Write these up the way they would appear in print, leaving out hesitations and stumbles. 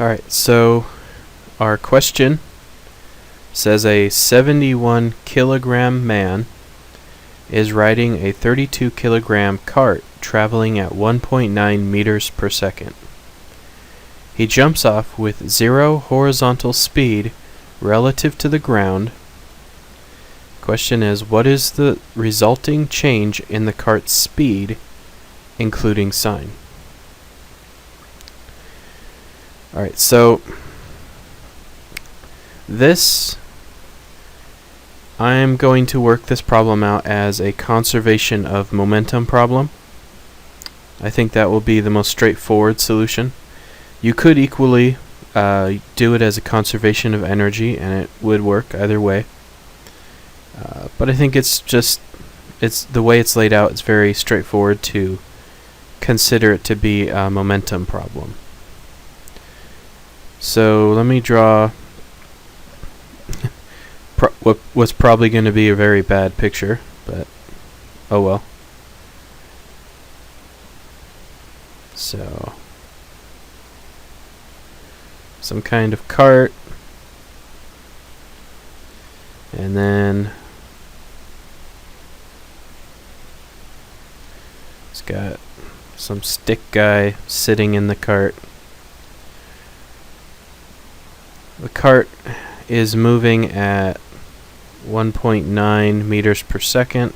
Alright, so our question says a 71 kilogram man is riding a 32 kilogram cart traveling at 1.9 meters per second. He jumps off with 0 horizontal speed relative to the ground. Question is, what is the resulting change in the cart's speed, including sign? Alright, so I'm going to work this problem out as a conservation of momentum problem. I think that will be the most straightforward solution. You could equally do it as a conservation of energy, and it would work either way. But I think it's the way it's laid out, it's very straightforward to consider it to be a momentum problem. So let me draw what was probably going to be a very bad picture, but oh well. So some kind of cart, and then it's got some stick guy sitting in the cart. The cart is moving at 1.9 meters per second,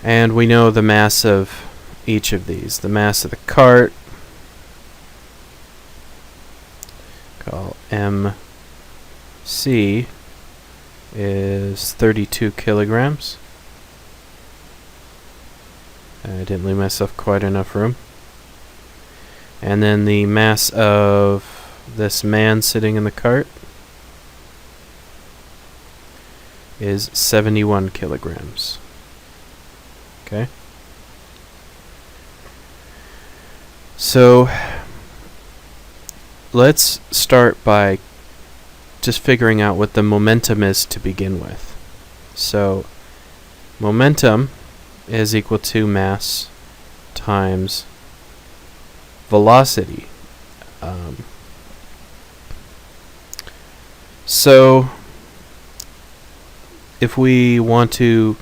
and we know the mass of each of these. The mass of the cart, call MC, is 32 kilograms. I didn't leave myself quite enough room. And then the mass of this man sitting in the cart is 71 kilograms. Okay. So let's start by just figuring out what the momentum is to begin with. So momentum is equal to mass times velocity. So if we want to,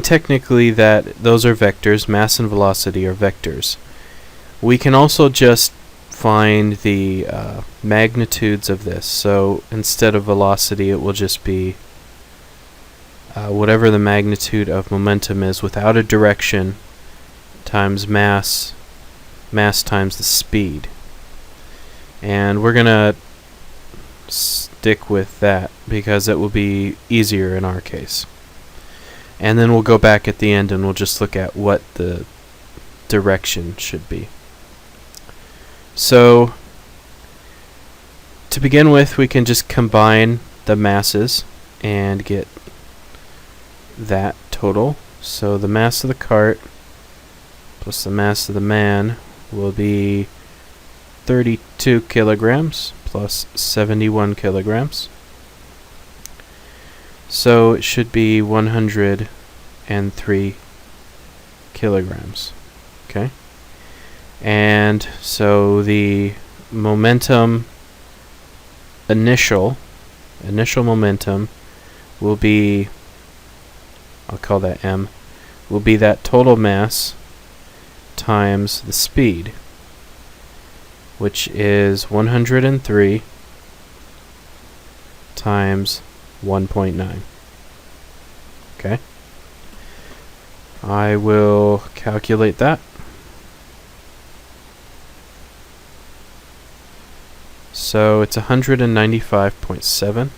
technically those are vectors. Mass and velocity are vectors. We can also just find the magnitudes of this. So instead of velocity, it will just be whatever the magnitude of momentum is without a direction times mass times the speed. And we're going to stick with that because it will be easier in our case. And then we'll go back at the end and we'll just look at what the direction should be. So to begin with, we can just combine the masses and get that total. So the mass of the cart plus the mass of the man will be 32 kilograms plus 71 kilograms. So it should be 103 kilograms. Okay? And so the momentum, initial momentum will be, I'll call that M, will be that total mass times the speed, which is 103 times 1.9. Okay? I will calculate that. So it's 195.7.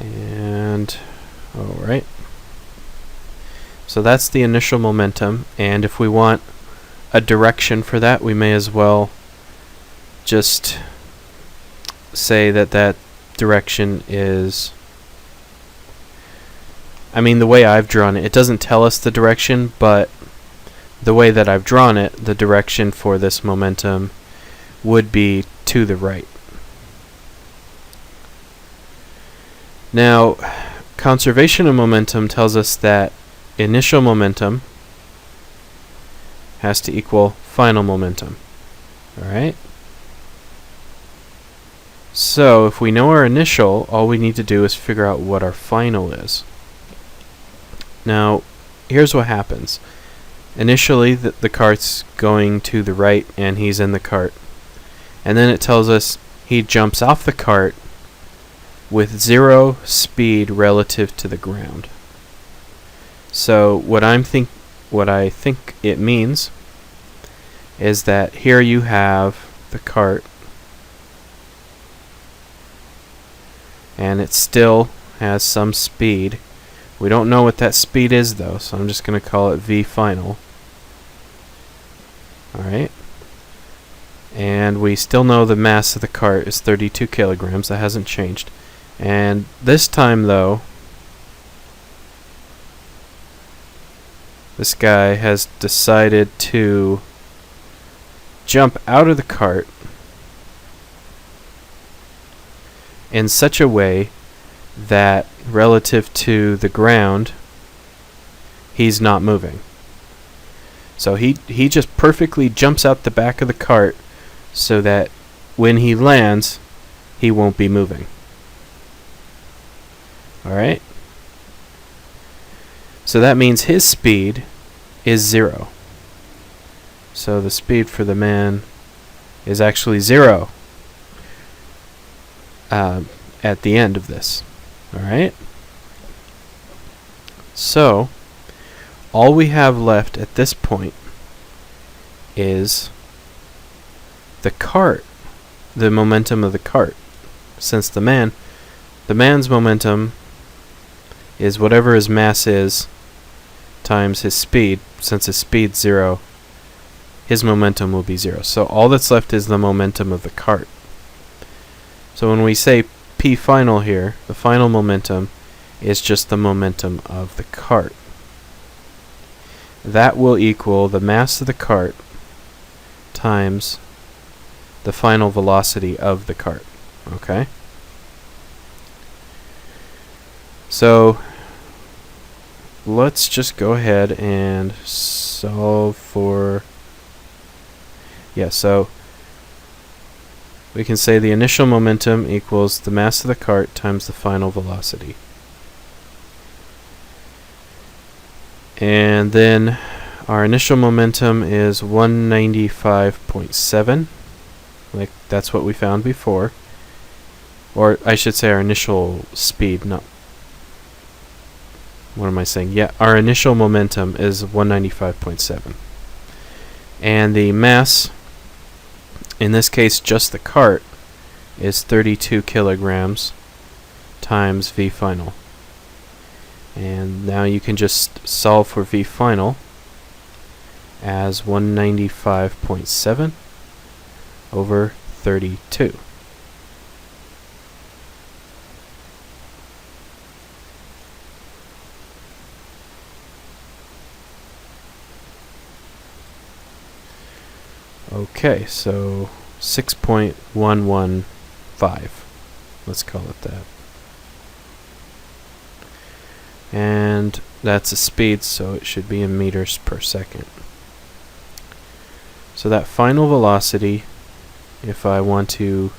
And alright. So that's the initial momentum, and if we want a direction for that, we may as well just say that direction is, the way I've drawn it, it doesn't tell us the direction, but the way that I've drawn it, the direction for this momentum would be to the right. Now, conservation of momentum tells us that initial momentum has to equal final momentum. Alright? So, if we know our initial, all we need to do is figure out what our final is. Now, here's what happens. Initially, the cart's going to the right, and he's in the cart. And then it tells us he jumps off the cart with 0 speed relative to the ground. So, what I think it means is that here you have the cart, and it still has some speed. We don't know what that speed is though, so I'm just going to call it V final. Alright. And we still know the mass of the cart is 32 kilograms. That hasn't changed. And this time though, this guy has decided to jump out of the cart in such a way that relative to the ground he's not moving. So he just perfectly jumps out the back of the cart so that when he lands he won't be moving. Alright? So that means his speed is 0. So the speed for the man is actually 0 at the end of this. Alright? So, all we have left at this point is the cart, the momentum of the cart. Since the man's momentum is whatever his mass is times his speed. Since his speed's 0, his momentum will be 0. So all that's left is the momentum of the cart. So when we say P final here, the final momentum is just the momentum of the cart. That will equal the mass of the cart times the final velocity of the cart. Okay? So let's just go ahead and solve for... so we can say the initial momentum equals the mass of the cart times the final velocity. And then our initial momentum is 195.7. Like that's what we found before. Or I should say our initial speed, not... What am I saying? Yeah, our initial momentum is 195.7. And the mass, in this case just the cart, is 32 kilograms times V final. And now you can just solve for V final as 195.7 over 32. Okay, so 6.115. Let's call it that. And that's a speed, so it should be in meters per second. So that final velocity, if I want to...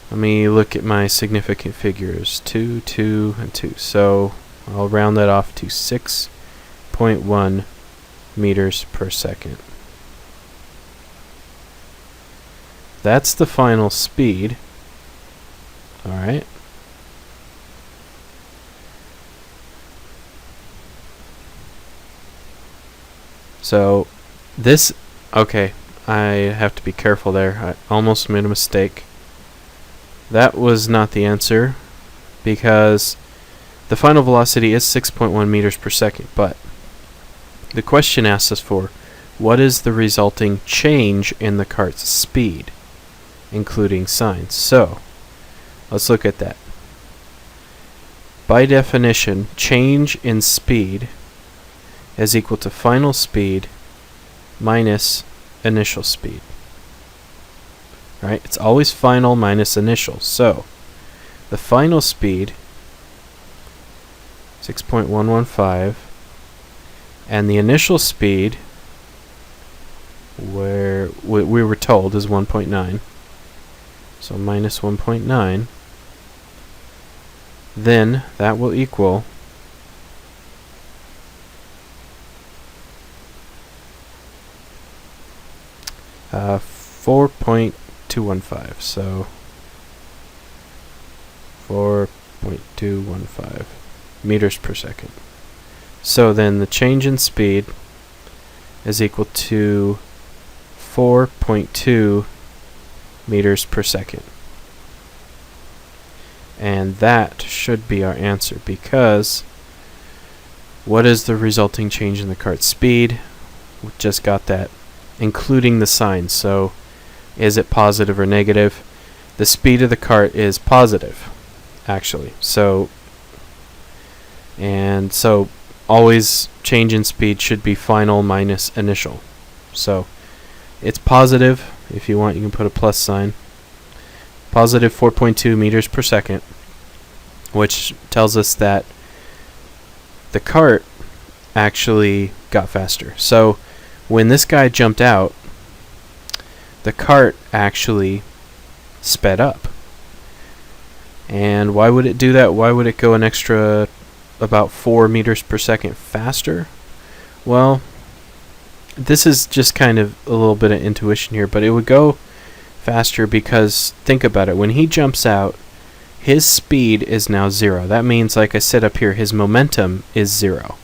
Let me look at my significant figures. 2, 2, and 2. So I'll round that off to 6.1 meters per second. That's the final speed. Alright. So this... Okay, I have to be careful there. I almost made a mistake. That was not the answer, because the final velocity is 6.1 meters per second, but the question asks us for what is the resulting change in the cart's speed, including signs. So let's look at that. By definition, change in speed is equal to final speed minus initial speed. Right? It's always final minus initial. So the final speed, 6.115, and the initial speed where we were told is 1.9. So minus 1.9. Then that will equal 4.215. So 4.215 meters per second. So then the change in speed is equal to 4.2 meters per second. And that should be our answer, because what is the resulting change in the cart's speed? We just got that, including the sign. So is it positive or negative? The speed of the cart is positive, actually. So always change in speed should be final minus initial. So it's positive. If you want, you can put a plus sign. Positive 4.2 meters per second, which tells us that the cart actually got faster. So when this guy jumped out, the cart actually sped up. And why would it do that? Why would it go an extra about 4 meters per second faster? Well, this is just kind of a little bit of intuition here, but it would go faster because, think about it, when he jumps out, his speed is now 0. That means, like I said up here, his momentum is 0.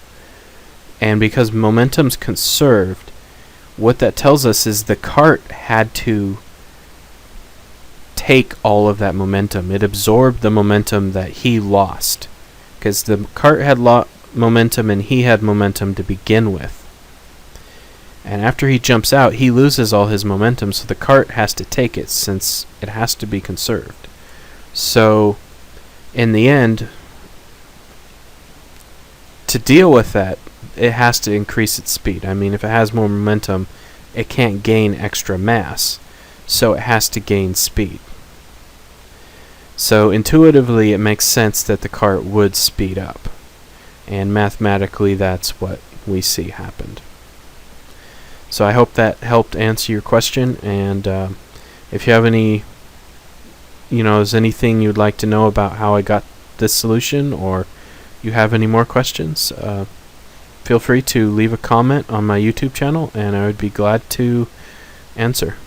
And because momentum's conserved, what that tells us is the cart had to take all of that momentum. It absorbed the momentum that he lost, because the cart had momentum and he had momentum to begin with. And after he jumps out, he loses all his momentum, so the cart has to take it, since it has to be conserved. So in the end, to deal with that, it has to increase its speed. I mean, if it has more momentum, it can't gain extra mass, so it has to gain speed. So intuitively, it makes sense that the cart would speed up. And mathematically, that's what we see happened. So I hope that helped answer your question, and if you have any, is anything you'd like to know about how I got this solution, or you have any more questions, feel free to leave a comment on my YouTube channel, and I would be glad to answer.